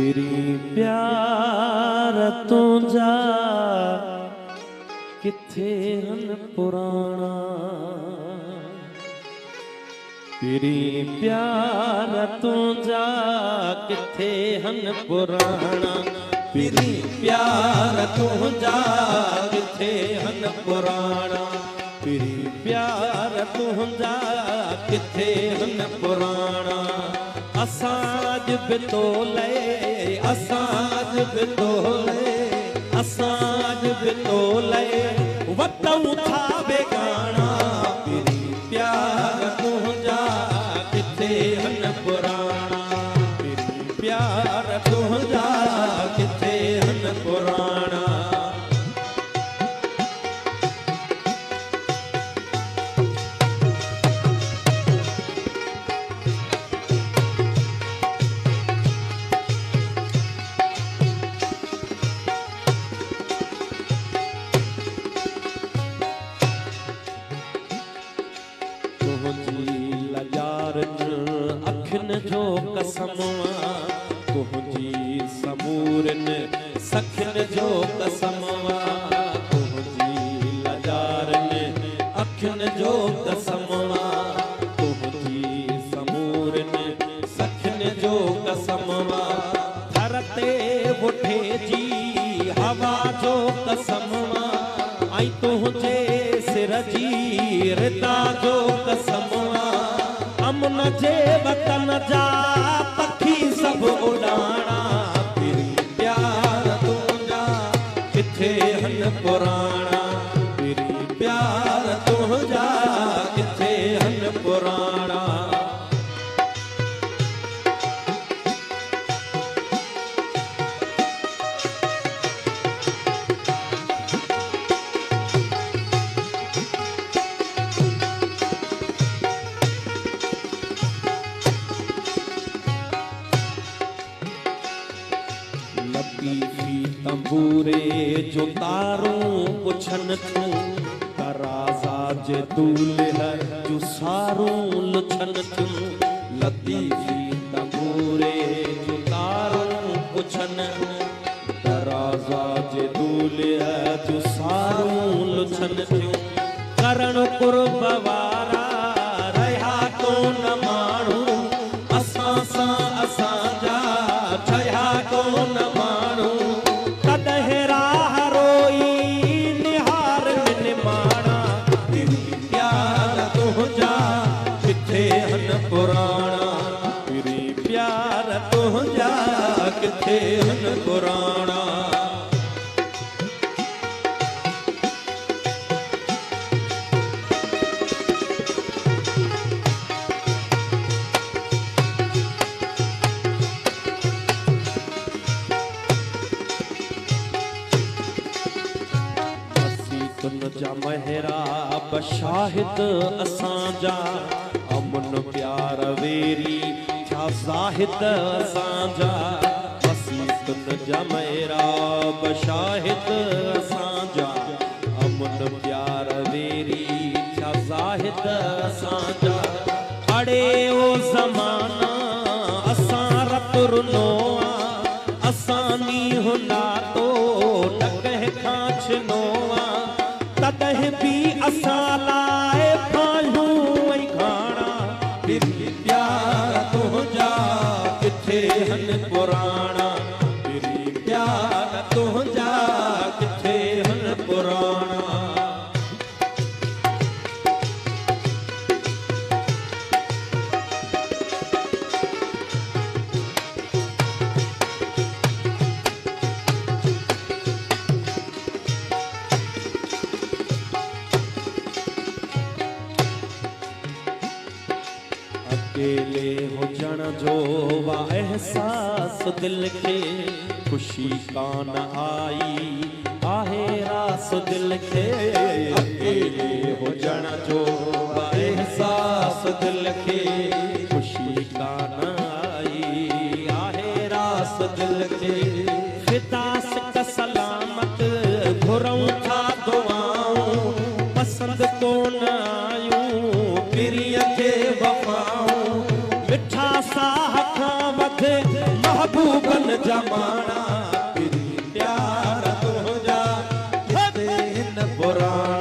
तेरी प्यार तुझा किथे हन पुराना, तेरी प्यार तुझा किथे हन पुराना, तेरी प्यार तुझा किथे हन पुराना, तेरी प्यार तुझा किथे हन पुराना। असाज बितोले असाज बितोले असाज बितोले वतऊ था बेगाना, तेरी प्यार तुझा किथे हन पुराना, तेरी प्यार तुझा किथे हन पुराना। अखिन जो कसमवा तुझी समूरन सखिन जो कसमवा, तुझी लजारन अखिन जो कसमवा, तुझी समूरन सखिन जो कसमवा। धरते उठे जी हवा जो कसमवा, आई तुझे सिर जी रिता जो कसमवा। अमन जे वतन जा पखी सब उड़ाना, तेरी प्यार तुझा किथे हन पुराना, तेरी प्यार तुझा किथे हन पुराना। लतीफी तंबूरे जो तारों पुछन तू, तराजा जे दूल्हा जो सारों लुछन तू। लतीफी तंबूरे जो तारों पुछन, तराजा जे दूल्हा जो सारों लुछन तू। करण कुर्ब वारा रहा तो न माण्हू, असां सां असां जा ठहिया को न माण्हू। तॾहिं राह रोई निहार मिन माणा, तेरी प्यार तुझा किथे हन पुराना, तेरी प्यार तुझा किथे हन पुराना। तुझा महराब शाहिद असांजा, अमन प्यार वेरी छा ज़ाहिद असांजा। बसी तुझा महराब शाहिद असांजा, अमन प्यार वेरी छा ज़ाहिद असांजा। अड़े ओ ज़माना असां रत रुनो आ, असां नींहुं नातो न कंहिं खां छिनो आ। तॾहिं बि असां लाइ फालूं ऐं घाणा, तेरी प्यार तुझा किथे हन पुराना, तेरी प्यार तुझा किथे हन पुराना। अकेले हुजण जो वा एहसास दिल खे, खुशी कान आई आहे रास दिल खे। अकेले हुजण जो वा एहसास दिल खे, खुशी कान आई आहे रास दिल खे। फिदास का सलामत घुरऊं था दुआऊं, पसंद कोन आयूं पिरीअ खे वफ़ाऊं। मिठा साह खां वधे महबूबन जमाना प्यारा तुझा हिन पुराण